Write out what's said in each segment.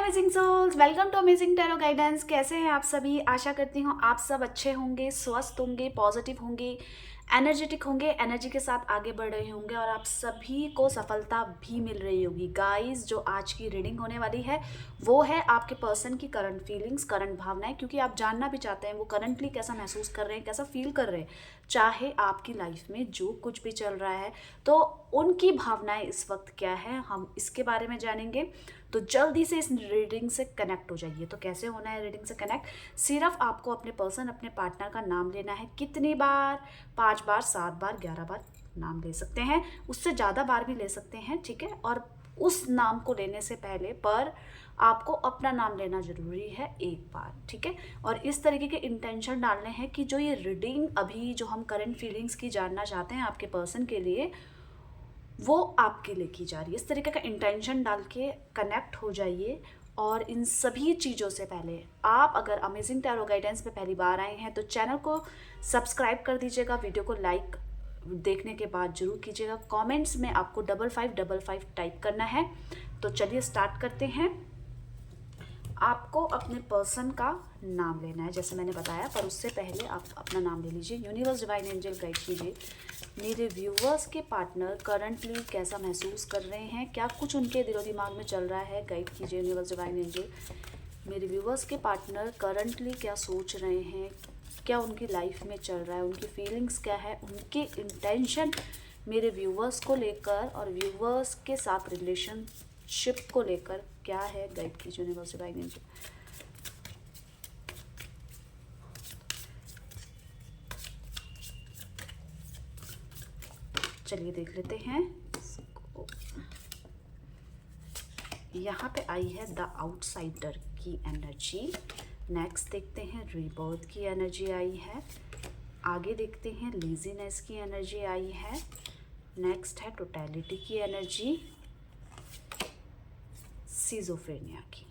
Amazing souls, welcome to amazing tarot guidance. कैसे हैं आप सभी? आशा करती हूँ आप सब अच्छे होंगे, स्वस्थ होंगे, पॉजिटिव होंगे, एनर्जेटिक होंगे, एनर्जी के साथ आगे बढ़ रहे होंगे और आप सभी को सफलता भी मिल रही होगी। गाइस, जो आज की रीडिंग होने वाली है वो है आपके पर्सन की करंट फीलिंग्स, करंट भावनाएं, क्योंकि आप जानना भी चाहते हैं वो करंटली कैसा महसूस कर रहे हैं, कैसा फील कर रहे हैं, चाहे आपकी लाइफ में जो कुछ भी चल रहा है। तो उनकी भावनाएं इस वक्त क्या है, हम इसके बारे में जानेंगे। तो जल्दी से इस रीडिंग से कनेक्ट हो जाइए। तो कैसे होना है रीडिंग से कनेक्ट? सिर्फ आपको अपने पर्सन, अपने पार्टनर का नाम लेना है। कितनी बार? 5 बार, 7 बार, 11 बार नाम ले सकते हैं, उससे ज़्यादा बार भी ले सकते हैं, ठीक है। और उस नाम को लेने से पहले पर आपको अपना नाम लेना जरूरी है एक बार, ठीक है। और इस तरीके के इंटेंशन डालने हैं कि जो ये रीडिंग अभी जो हम करंट फीलिंग्स की जानना चाहते हैं आपके पर्सन के लिए, वो आपके लिए की जा रही है। इस तरीके का इंटेंशन डाल के कनेक्ट हो जाइए। और इन सभी चीज़ों से पहले आप अगर अमेजिंग टैरो गाइडेंस पे पहली बार आए हैं तो चैनल को सब्सक्राइब कर दीजिएगा, वीडियो को लाइक देखने के बाद जरूर कीजिएगा। कमेंट्स में आपको 5555 टाइप करना है। तो चलिए स्टार्ट करते हैं। आपको अपने पर्सन का नाम लेना है जैसे मैंने बताया, पर उससे पहले आप अपना नाम ले लीजिए। यूनिवर्स डिवाइन एंजल गाइड कीजिए मेरे व्यूवर्स के पार्टनर करंटली कैसा महसूस कर रहे हैं, क्या कुछ उनके दिलो दिमाग में चल रहा है। गाइड कीजिए यूनिवर्स डिवाइन एंजल। मेरे व्यूवर्स के पार्टनर करंटली क्या सोच रहे हैं, क्या उनकी लाइफ में चल रहा है, उनकी फीलिंग्स क्या है, उनके इंटेंशन मेरे व्यूवर्स को लेकर और व्यूवर्स के साथ रिलेशनशिप को लेकर क्या है। गाइड कीजिए यूनिवर्स डिवाइन एंजल। चलिए देख लेते हैं। यहाँ पे आई है द आउटसाइडर की एनर्जी। नेक्स्ट देखते हैं रीबर्थ की एनर्जी आई है। आगे देखते हैं लेजीनेस की एनर्जी आई है। नेक्स्ट है टोटलिटी की एनर्जी, सिजोफ्रेनिया की।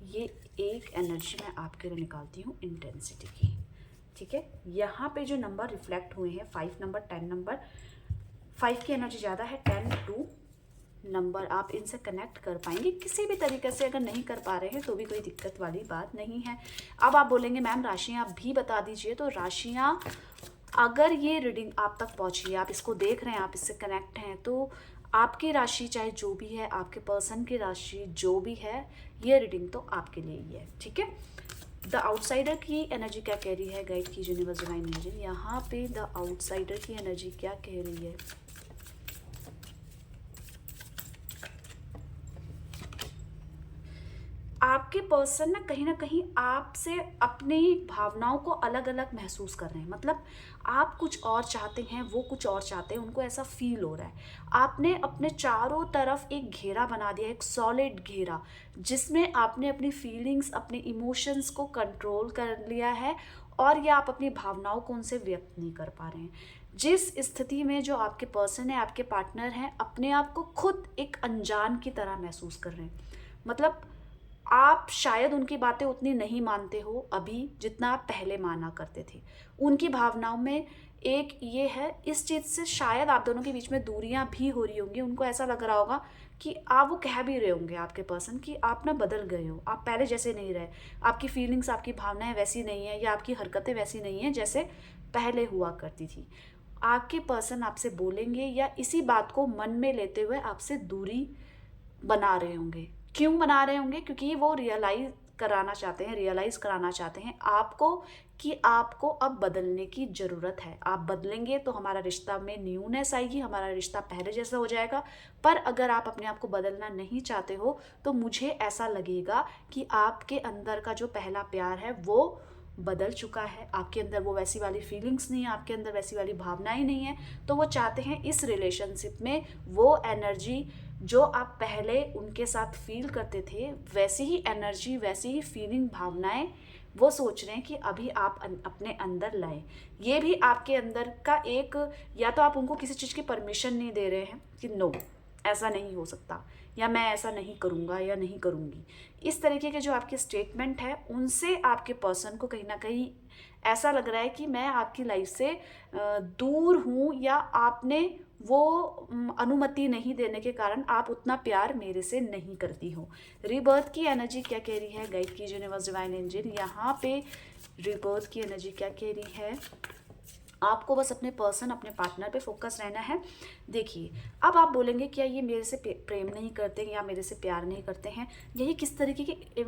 ये एक एनर्जी मैं आपके लिए निकालती हूँ इंटेंसिटी की, ठीक है। यहाँ पे जो नंबर रिफ्लेक्ट हुए हैं 5 नंबर, 10 नंबर, 5 की एनर्जी ज़्यादा है, 10, 2 नंबर आप इनसे कनेक्ट कर पाएंगे किसी भी तरीके से। अगर नहीं कर पा रहे हैं तो भी कोई दिक्कत वाली बात नहीं है। अब आप बोलेंगे मैम राशियाँ भी बता दीजिए। तो राशियाँ, अगर ये रीडिंग आप तक पहुँची, आप इसको देख रहे हैं, आप इससे कनेक्ट हैं, तो आपकी राशि चाहे जो भी है, आपके पर्सन की राशि जो भी है, ये रीडिंग तो आपके लिए ही है, ठीक है। द आउटसाइडर की एनर्जी क्या कह रही है? गाइड कीजिए यूनिवर्स डिवाइन एनर्जी। यहाँ पे द आउटसाइडर की एनर्जी क्या कह रही है? आपके पर्सन ना कहीं आपसे अपनी भावनाओं को अलग अलग महसूस कर रहे हैं। मतलब आप कुछ और चाहते हैं, वो कुछ और चाहते हैं, उनको ऐसा फील हो रहा है। आपने अपने चारों तरफ एक घेरा बना दिया, एक सॉलिड घेरा, जिसमें आपने अपनी फीलिंग्स, अपने इमोशंस को कंट्रोल कर लिया है और या आप अपनी भावनाओं को उनसे व्यक्त नहीं कर पा रहे हैं। जिस स्थिति में जो आपके पर्सन है, आपके पार्टनर हैं, अपने आप को खुद एक अनजान की तरह महसूस कर रहे हैं। मतलब आप शायद उनकी बातें उतनी नहीं मानते हो अभी जितना आप पहले माना करते थे। उनकी भावनाओं में एक ये है, इस चीज़ से शायद आप दोनों के बीच में दूरियां भी हो रही होंगी। उनको ऐसा लग रहा होगा कि आप, वो कह भी रहे होंगे आपके पर्सन कि आप ना बदल गए हो, आप पहले जैसे नहीं रहे, आपकी फीलिंग्स, आपकी भावनाएं वैसी नहीं है, या आपकी हरकतें वैसी नहीं हैं जैसे पहले हुआ करती थी। आपके पर्सन आपसे बोलेंगे या इसी बात को मन में लेते हुए आपसे दूरी बना रहे होंगे। क्यों बना रहे होंगे? क्योंकि वो रियलाइज कराना चाहते हैं आपको कि आपको अब बदलने की ज़रूरत है। आप बदलेंगे तो हमारा रिश्ता में न्यूनेस आएगी, हमारा रिश्ता पहले जैसा हो जाएगा। पर अगर आप अपने आप को बदलना नहीं चाहते हो तो मुझे ऐसा लगेगा कि आपके अंदर का जो पहला प्यार है वो बदल चुका है। आपके अंदर वो वैसी वाली फीलिंग्स नहीं है, आपके अंदर वैसी वाली भावनाएं नहीं है। तो वो चाहते हैं इस रिलेशनशिप में वो एनर्जी जो आप पहले उनके साथ फील करते थे, वैसी ही एनर्जी, वैसी ही फीलिंग, भावनाएं वो सोच रहे हैं कि अभी आप अपने अंदर लाएं। ये भी आपके अंदर का एक, या तो आप उनको किसी चीज़ की परमिशन नहीं दे रहे हैं कि नो ऐसा नहीं हो सकता, या मैं ऐसा नहीं करूँगा या नहीं करूँगी। इस तरीके के जो आपके स्टेटमेंट है, उनसे आपके पर्सन को कहीं ना कहीं ऐसा लग रहा है कि मैं आपकी लाइफ से दूर हूँ, या आपने वो अनुमति नहीं देने के कारण आप उतना प्यार मेरे से नहीं करती हो। रीबर्थ की एनर्जी क्या कह रही है, गाइड कीजिए यूनिवर्स डिवाइन एंजल। यहाँ पे रीबर्थ की एनर्जी क्या कह रही है, आपको बस अपने पर्सन, अपने पार्टनर पे फोकस रहना है। देखिए, अब आप बोलेंगे क्या ये मेरे से प्रेम नहीं करते या मेरे से प्यार नहीं करते हैं, यही किस तरीके के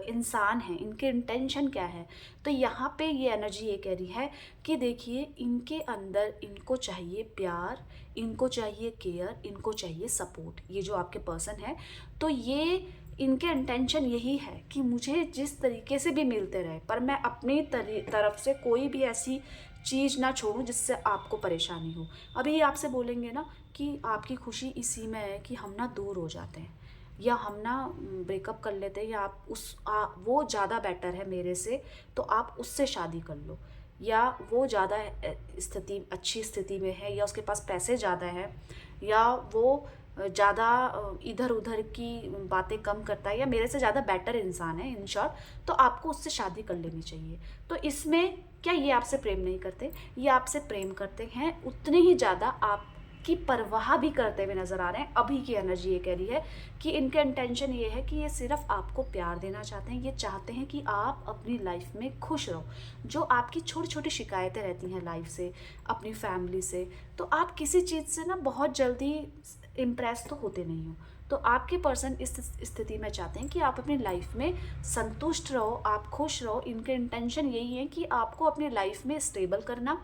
इंसान हैं, इनके इंटेंशन क्या है। तो यहाँ पे ये एनर्जी ये कह रही है कि देखिए, इनके अंदर इनको चाहिए प्यार, इनको चाहिए केयर, इनको चाहिए सपोर्ट, ये जो आपके पर्सन है। तो ये इनके इंटेंशन यही है कि मुझे जिस तरीके से भी मिलते रहे, पर मैं अपनी तरफ से कोई भी ऐसी चीज़ ना छोड़ूं जिससे आपको परेशानी हो। अभी ये आपसे बोलेंगे ना कि आपकी खुशी इसी में है कि हम ना दूर हो जाते हैं, या हम ना ब्रेकअप कर लेते हैं, या आप वो ज़्यादा बेटर है मेरे से, तो आप उससे शादी कर लो, या वो ज़्यादा अच्छी स्थिति में है, या उसके पास पैसे ज़्यादा है, या वो ज़्यादा इधर उधर की बातें कम करता है, या मेरे से ज़्यादा बेटर इंसान है, इन शॉर्ट, तो आपको उससे शादी कर लेनी चाहिए। तो इसमें क्या ये आपसे प्रेम नहीं करते, ये आपसे प्रेम करते हैं, उतने ही ज़्यादा आपकी परवाह भी करते हुए नज़र आ रहे हैं। अभी की एनर्जी ये कह रही है कि इनके इंटेंशन ये है कि ये सिर्फ आपको प्यार देना चाहते हैं, ये चाहते हैं कि आप अपनी लाइफ में खुश रहो। जो आपकी छोटी छोटी शिकायतें रहती हैं लाइफ से, अपनी फैमिली से, तो आप किसी चीज़ से ना बहुत जल्दी इम्प्रेस तो होते नहीं हो। तो आपके पर्सन इस स्थिति में चाहते हैं कि आप अपनी लाइफ में संतुष्ट रहो, आप खुश रहो। इनके इंटेंशन यही है कि आपको अपनी लाइफ में स्टेबल करना।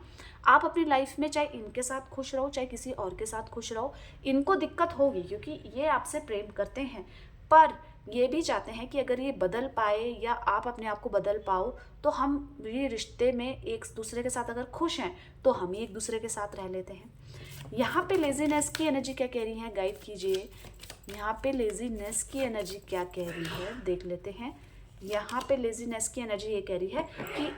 आप अपनी लाइफ में चाहे इनके साथ खुश रहो, चाहे किसी और के साथ खुश रहो, इनको दिक्कत होगी क्योंकि ये आपसे प्रेम करते हैं, पर ये भी चाहते हैं कि अगर ये बदल पाए या आप अपने आप को बदल पाओ, तो हम ये रिश्ते में एक दूसरे के साथ अगर खुश हैं तो हम ही एक दूसरे के साथ रह लेते हैं। यहाँ पे लेजीनेस की एनर्जी क्या कह रही है, गाइड कीजिए। यहाँ पे लेजीनेस की एनर्जी क्या कह रही है, देख लेते हैं। यहाँ पे लेजीनेस की एनर्जी ये कह रही है कि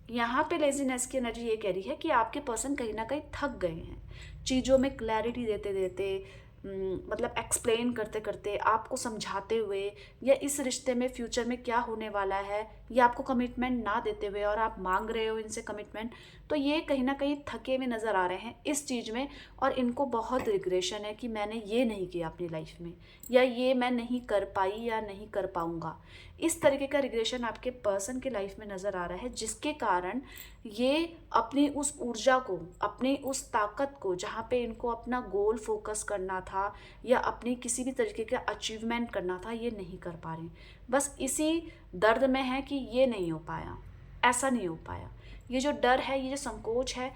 यहाँ पे लेजीनेस की एनर्जी ये कह रही है कि आपके पर्सन कहीं ना कहीं थक गए हैं चीज़ों में क्लैरिटी देते देते, मतलब एक्सप्लेन करते करते, आपको समझाते हुए, या इस रिश्ते में फ्यूचर में क्या होने वाला है, या आपको कमिटमेंट ना देते हुए और आप मांग रहे हो इनसे कमिटमेंट। तो ये कहीं ना कहीं थके हुए नज़र आ रहे हैं इस चीज़ में, और इनको बहुत रिग्रेशन है कि मैंने ये नहीं किया अपनी लाइफ में, या ये मैं नहीं कर पाई या नहीं कर पाऊँगा। इस तरीके का रिग्रेशन आपके पर्सन के लाइफ में नज़र आ रहा है, जिसके कारण ये अपनी उस ऊर्जा को, अपनी उस ताकत को, जहाँ पे इनको अपना गोल फोकस करना था या अपनी किसी भी तरीके का अचीवमेंट करना था, ये नहीं कर पा रहे। बस इसी दर्द में है कि ये नहीं हो पाया, ऐसा नहीं हो पाया। ये जो डर है, ये जो संकोच है,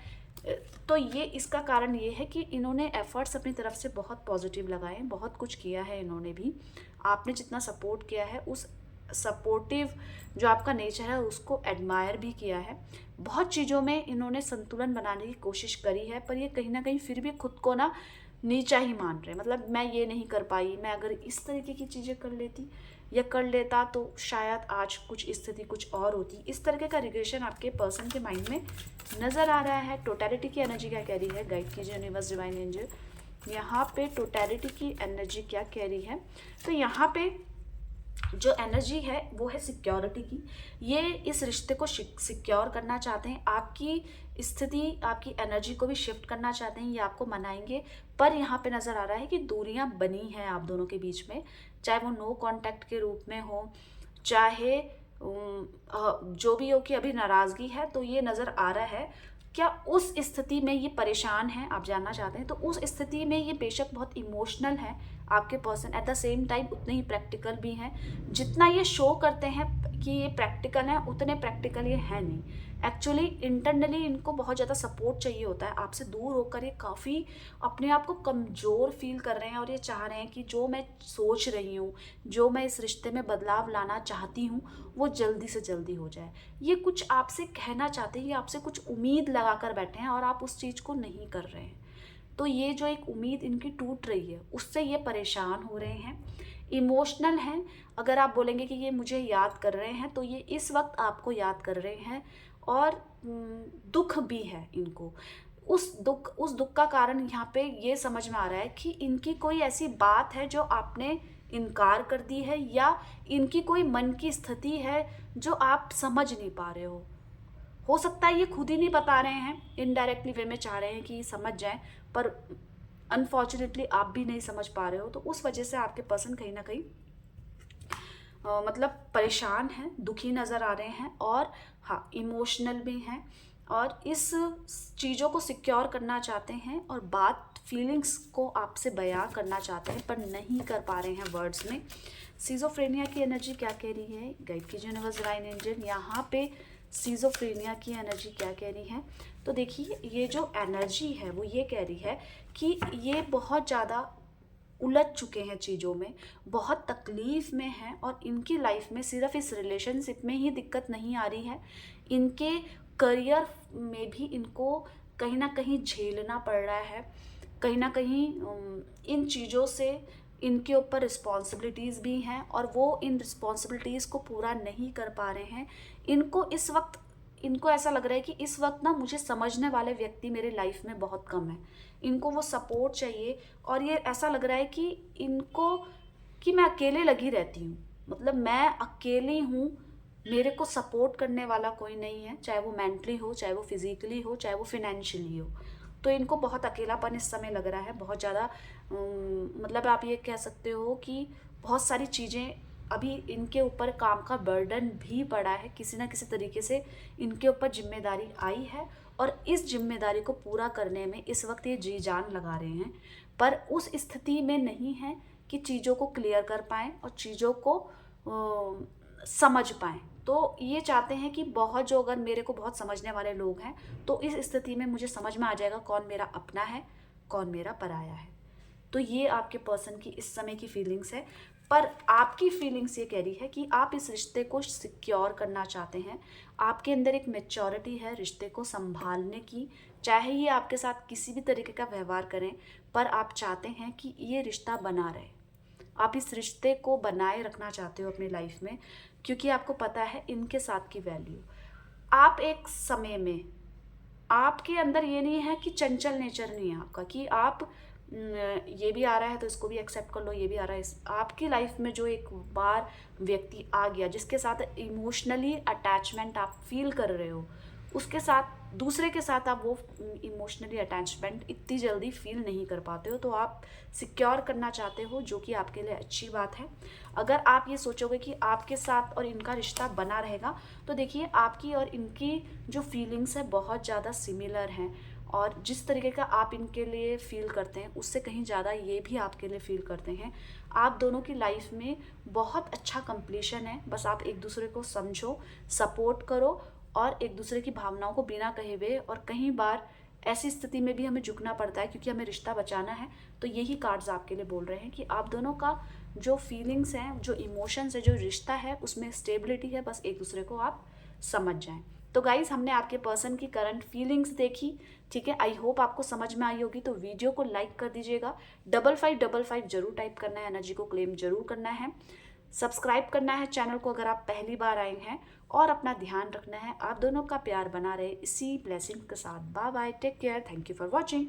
तो ये इसका कारण ये है कि इन्होंने एफर्ट्स अपनी तरफ से बहुत पॉजिटिव लगाए, बहुत कुछ किया है इन्होंने भी। आपने जितना सपोर्ट किया है, उस सपोर्टिव जो आपका नेचर है उसको एडमायर भी किया है। बहुत चीज़ों में इन्होंने संतुलन बनाने की कोशिश करी है, पर ये कहीं ना कहीं फिर भी खुद को ना नीचा ही मान रहे हैं। मतलब मैं ये नहीं कर पाई, मैं अगर इस तरीके की चीज़ें कर लेती या कर लेता तो शायद आज कुछ स्थिति कुछ और होती। इस तरीके का रिग्रेशन आपके पर्सन के माइंड में नज़र आ रहा है। टोटलिटी की एनर्जी क्या कह रही है, गाइड कीजिए यूनिवर्स डिवाइन एंजल। यहाँ पे टोटलिटी की एनर्जी क्या कह रही है, तो यहाँ पे जो एनर्जी है वो है सिक्योरिटी की। ये इस रिश्ते को सिक्योर करना चाहते हैं, आपकी स्थिति, आपकी एनर्जी को भी शिफ्ट करना चाहते हैं, ये आपको मनाएंगे। पर यहाँ पे नज़र आ रहा है कि दूरियाँ बनी हैं आप दोनों के बीच में, चाहे वो नो कांटेक्ट के रूप में हो, चाहे जो भी हो, कि अभी नाराज़गी है, तो ये नज़र आ रहा है। क्या उस स्थिति में ये परेशान हैं, आप जानना चाहते हैं, तो उस स्थिति में ये बेशक बहुत इमोशनल है आपके person, at the same time उतने ही प्रैक्टिकल भी हैं। जितना ये शो करते हैं कि ये प्रैक्टिकल हैं, उतने प्रैक्टिकल ये है नहीं। एक्चुअली इंटरनली इनको बहुत ज़्यादा सपोर्ट चाहिए होता है। आपसे दूर होकर ये काफ़ी अपने आप को कमज़ोर फील कर रहे हैं, और ये चाह रहे हैं कि जो मैं सोच रही हूँ, जो मैं इस रिश्ते में बदलाव लाना चाहती हूँ, वो जल्दी से जल्दी हो जाए। ये कुछ आपसे कहना चाहते हैं, ये आपसे कुछ उम्मीद लगा कर बैठे हैं और आप उस चीज़ को नहीं कर रहे हैं। तो ये जो एक उम्मीद इनकी टूट रही है, उससे ये परेशान हो रहे हैं, इमोशनल हैं। अगर आप बोलेंगे कि ये मुझे याद कर रहे हैं, तो ये इस वक्त आपको याद कर रहे हैं, और दुख भी है इनको। उस दुख का कारण यहाँ पे ये समझ में आ रहा है कि इनकी कोई ऐसी बात है जो आपने इनकार कर दी है, या इनकी कोई मन की स्थिति है जो आप समझ नहीं पा रहे हो। हो सकता है ये खुद ही नहीं बता रहे हैं, इनडायरेक्टली वे में चाह रहे हैं कि समझ जाएं, पर अनफॉर्चुनेटली आप भी नहीं समझ पा रहे हो। तो उस वजह से आपके पर्सन कहीं ना कहीं मतलब परेशान हैं, दुखी नज़र आ रहे हैं, और हाँ इमोशनल भी हैं, और इस चीज़ों को सिक्योर करना चाहते हैं और बात फीलिंग्स को आपसे बयां करना चाहते हैं, पर नहीं कर पा रहे हैं वर्ड्स में। सीजोफ्रेनिया की एनर्जी क्या कह रही है, गाइड कीजिए यूनिवर्स डिवाइन एंजल, यहाँ पे सीजोफ्रेनिया की एनर्जी क्या कह रही है। तो देखिए ये जो एनर्जी है वो ये कह रही है कि ये बहुत ज़्यादा उलझ चुके हैं चीज़ों में, बहुत तकलीफ़ में हैं, और इनकी लाइफ में सिर्फ इस रिलेशनशिप में ही दिक्कत नहीं आ रही है, इनके करियर में भी इनको कहीं ना कहीं झेलना पड़ रहा है, कहीं ना कहीं इन चीज़ों से इनके ऊपर रिस्पॉन्सिबिलिटीज़ भी हैं, और वो इन रिस्पॉन्सिबिलिटीज़ को पूरा नहीं कर पा रहे हैं। इनको इस वक्त, इनको ऐसा लग रहा है कि इस वक्त ना मुझे समझने वाले व्यक्ति मेरे लाइफ में बहुत कम है, इनको वो सपोर्ट चाहिए, और ये ऐसा लग रहा है कि इनको कि मैं अकेले लगी रहती हूँ, मतलब मैं अकेली हूँ, मेरे को सपोर्ट करने वाला कोई नहीं है, चाहे वो मेंटली हो, चाहे वो फिजिकली हो, चाहे वो फिनेंशियली हो। तो इनको बहुत अकेलापन इस समय लग रहा है, बहुत ज़्यादा मतलब आप ये कह सकते हो कि बहुत सारी चीज़ें अभी इनके ऊपर काम का बर्डन भी पड़ा है, किसी ना किसी तरीके से इनके ऊपर जिम्मेदारी आई है, और इस जिम्मेदारी को पूरा करने में इस वक्त ये जी जान लगा रहे हैं, पर उस स्थिति में नहीं है कि चीज़ों को क्लियर कर पाएँ और चीज़ों को समझ पाएँ। तो ये चाहते हैं कि बहुत, जो अगर मेरे को बहुत समझने वाले लोग हैं, तो इस स्थिति में मुझे समझ में आ जाएगा कौन मेरा अपना है, कौन मेरा पराया है। तो ये आपके पर्सन की इस समय की फीलिंग्स है, पर आपकी फीलिंग्स ये कह रही है कि आप इस रिश्ते को सिक्योर करना चाहते हैं, आपके अंदर एक मैच्योरिटी है रिश्ते को संभालने की, चाहे ये आपके साथ किसी भी तरीके का व्यवहार करें, पर आप चाहते हैं कि ये रिश्ता बना रहे, आप इस रिश्ते को बनाए रखना चाहते हो अपनी लाइफ में, क्योंकि आपको पता है इनके साथ की वैल्यू। आप एक समय में, आपके अंदर ये नहीं है कि चंचल नेचर नहीं है आपका, कि आप ये भी आ रहा है तो इसको भी एक्सेप्ट कर लो, ये भी आ रहा है आपकी लाइफ में जो एक बार व्यक्ति आ गया जिसके साथ इमोशनली अटैचमेंट आप फील कर रहे हो, उसके साथ, दूसरे के साथ आप वो इमोशनली अटैचमेंट इतनी जल्दी फील नहीं कर पाते हो, तो आप सिक्योर करना चाहते हो, जो कि आपके लिए अच्छी बात है। अगर आप ये सोचोगे कि आपके साथ और इनका रिश्ता बना रहेगा, तो देखिए आपकी और इनकी जो फीलिंग्स है बहुत ज़्यादा सिमिलर हैं, और जिस तरीके का आप इनके लिए फील करते हैं उससे कहीं ज़्यादा ये भी आपके लिए फील करते हैं। आप दोनों की लाइफ में बहुत अच्छा कंप्लीशन है, बस आप एक दूसरे को समझो, सपोर्ट करो, और एक दूसरे की भावनाओं को बिना कहे हुए, और कई बार ऐसी स्थिति में भी हमें झुकना पड़ता है क्योंकि हमें रिश्ता बचाना है। तो यही कार्ड्स आपके लिए बोल रहे हैं कि आप दोनों का जो फीलिंग्स हैं, जो इमोशंस है, जो रिश्ता है, उसमें स्टेबिलिटी है, बस एक दूसरे को आप समझ जाएं। तो गाइज हमने आपके पर्सन की करंट फीलिंग्स देखी, ठीक है। आई होप आपको समझ में आई होगी। तो वीडियो को लाइक कर दीजिएगा, 5555 जरूर टाइप करना है, एनर्जी को क्लेम जरूर करना है, सब्सक्राइब करना है चैनल को अगर आप पहली बार आए हैं, और अपना ध्यान रखना है। आप दोनों का प्यार बना रहे इसी ब्लेसिंग के साथ। Bye bye, take care, thank you for watching.